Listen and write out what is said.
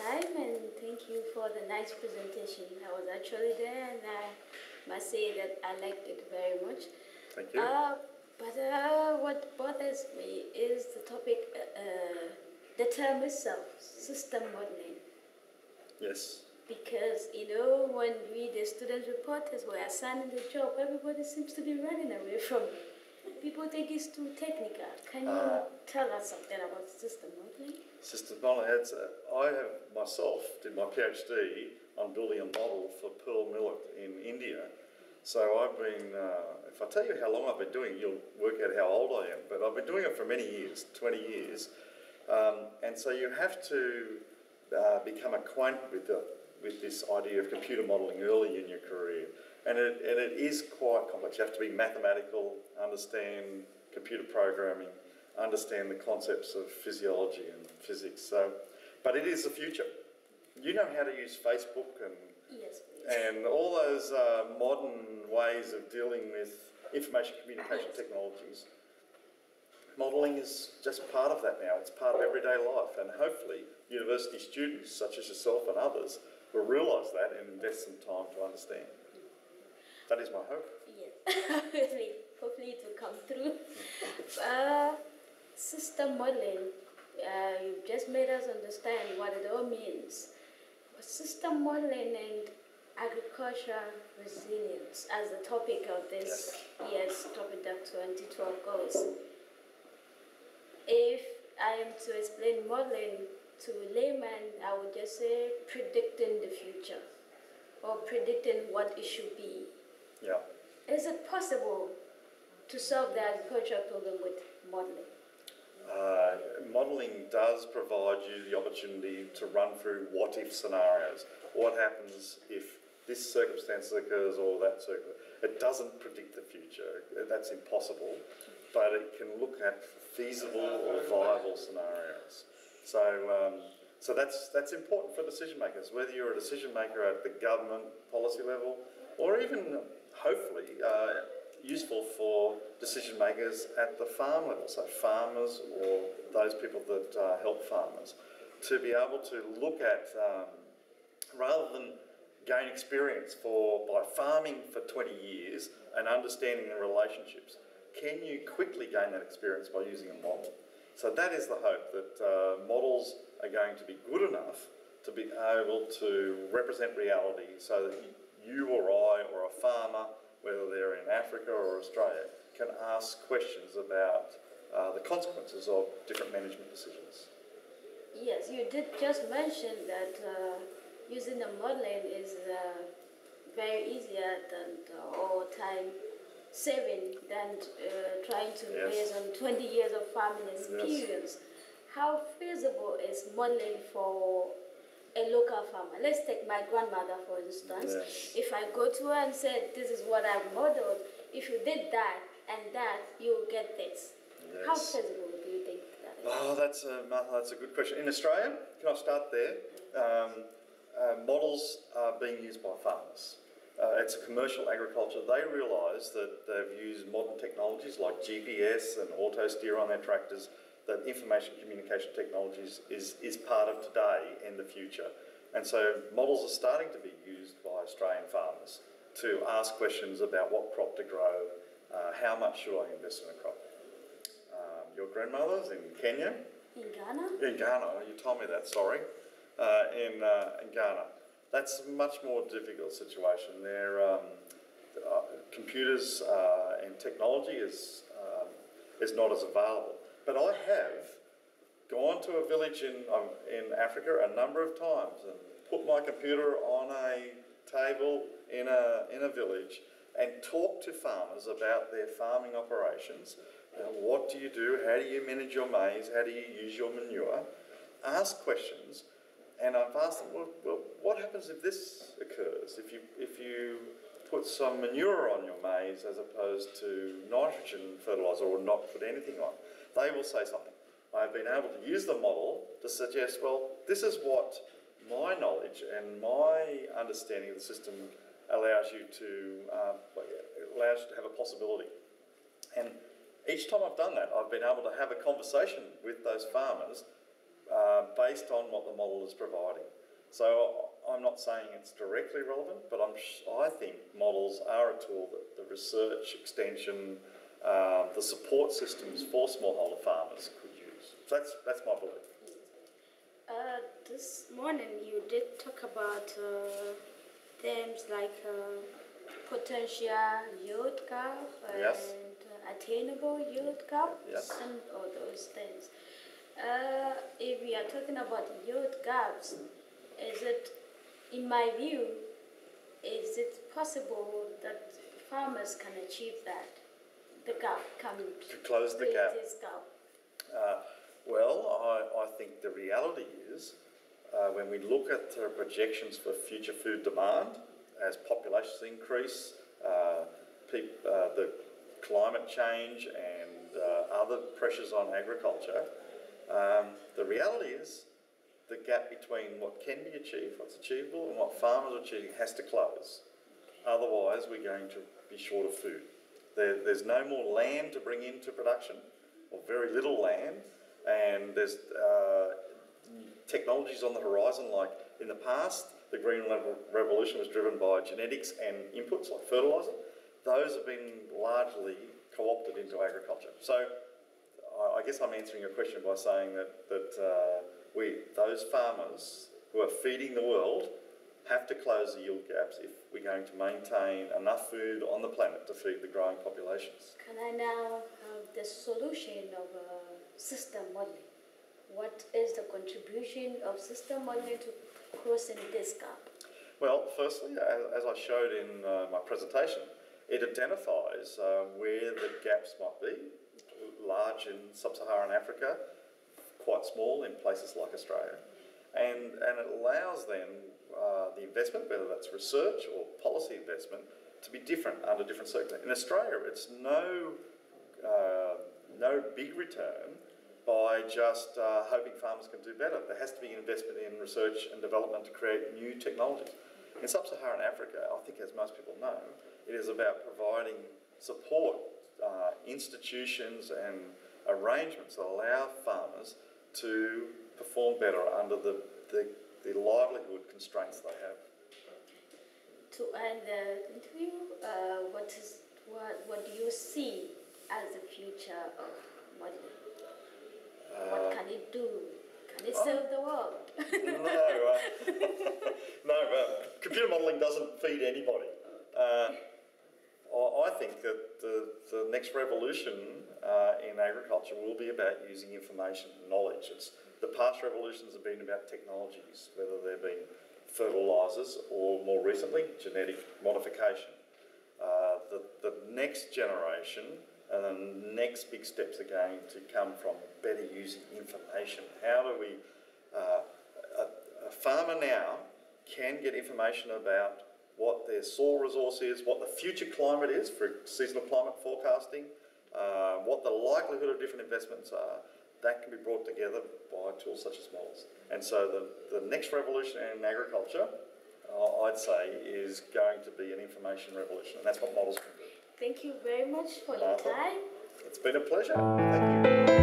time, and thank you for the nice presentation. I was actually there, and I must say that I liked it very much. Thank you. But what bothers me is the topic, the term itself, system modeling. Yes. Because, when we, the student reporters, were assigned the job, everybody seems to be running away from it. People think it's too technical. Can you tell us something about system modeling? System modeling, I have myself did my PhD on building a model for pearl millet in India. So I've been, if I tell you how long I've been doing it, you'll work out how old I am. But I've been doing it for many years, 20 years. And so you have to become acquainted with this idea of computer modelling early in your career. And it is quite complex. You have to be mathematical, understand computer programming, understand the concepts of physiology and physics. But it is the future. You know how to use Facebook and all those modern ways of dealing with information communication technologies. Modelling is just part of that now. It's part of everyday life, and hopefully university students such as yourself and others will realise that and invest some time to understand. That is my hope. Yes, hopefully it will come through. System modelling, you've just made us understand what it all means. But system modelling and agricultural resilience as the topic of this year's Tropentag 2012 goes. If I am to explain modelling to a layman, I would just say predicting the future or predicting what it should be. Yeah. Is it possible to solve the agricultural problem with modelling? Modelling does provide you the opportunity to run through what-if scenarios. What happens if this circumstance occurs or that circumstance? It doesn't predict the future. That's impossible. But it can look at feasible or viable scenarios. So that's important for decision makers, whether you're a decision maker at the government policy level or even, hopefully, useful for decision makers at the farm level, so farmers or those people that help farmers, to be able to look at, rather than gain experience by farming for 20 years and understanding the relationships, can you quickly gain that experience by using a model? So that is the hope, that models are going to be good enough to be able to represent reality so that you or I or a farmer, whether they're in Africa or Australia, can ask questions about the consequences of different management decisions. Yes, you did just mention that using the modelling is very easier or time saving than trying to base on 20 years of farming experience. Yes. How feasible is modelling for a local farmer? Let's take my grandmother, for instance. Yes. If I go to her and say, this is what I've modeled, if you did that and that, you'll get this. Yes. How feasible do you think that is? Oh, Martha, that's a good question. In Australia, can I start there? Models are being used by farmers. It's a commercial agriculture. They realise that they've used modern technologies like GPS and auto steer on their tractors, that information communication technologies is part of today and the future. And so models are starting to be used by Australian farmers to ask questions about what crop to grow, how much should I invest in a crop. Your grandmother's in Kenya? In Ghana? In Ghana, you told me that, sorry. In Ghana. That's a much more difficult situation. Computers and technology is not as available. But I have gone to a village in Africa a number of times and put my computer on a table in a village and talked to farmers about their farming operations. What do you do? How do you manage your maize? How do you use your manure? Ask questions, and I've asked them, well, what happens if this occurs? If you put some manure on your maize as opposed to nitrogen fertiliser or not put anything on? They will say something. I've been able to use the model to suggest, well, this is what my knowledge and my understanding of the system allows you to have a possibility. And each time I've done that, I've been able to have a conversation with those farmers based on what the model is providing. So I'm not saying it's directly relevant, but I think models are a tool that the research, extension, the support systems for smallholder farmers could use. So that's my belief. This morning you did talk about themes like potential yield gap and attainable yield gap, and all those things. If we are talking about yield gaps, is it, in my view, is it possible that farmers can achieve that? The gap can to close the gap. This gap. Well, I think the reality is when we look at the projections for future food demand as populations increase, the climate change and other pressures on agriculture, the reality is the gap between what can be achieved, what's achievable, and what farmers are achieving has to close. Otherwise, we're going to be short of food. There's no more land to bring into production, or very little land, and there's technologies on the horizon. Like in the past, the Green Revolution was driven by genetics and inputs like fertiliser. Those have been largely co-opted into agriculture. So I guess I'm answering your question by saying that those farmers who are feeding the world have to close the yield gaps if we're going to maintain enough food on the planet to feed the growing populations. Can I now have the solution of system modelling? What is the contribution of system modelling to crossing this gap? Well, firstly, as I showed in my presentation, it identifies where the gaps might be, large in sub-Saharan Africa, quite small in places like Australia, and it allows then the investment, whether that's research or policy investment, to be different under different circumstances. In Australia, it's no big return by just hoping farmers can do better. There has to be investment in research and development to create new technologies. In sub-Saharan Africa, I think as most people know, it is about providing support, institutions and arrangements that allow farmers to perform better under the livelihood constraints they have. To end the interview, what do you see as the future of modelling? What can it do? Can it serve the world? No, computer modelling doesn't feed anybody. I think that the next revolution in agriculture will be about using information and knowledge. The past revolutions have been about technologies, whether they've been fertilisers or more recently genetic modification. The next generation and the next big steps are going to come from better using information. How do we... a farmer now can get information about what their soil resource is, what the future climate is for seasonal climate forecasting, what the likelihood of different investments are. That can be brought together by tools such as models. And so the next revolution in agriculture, I'd say, is going to be an information revolution, and that's what models can do. Thank you very much for your time. It's been a pleasure. Thank you.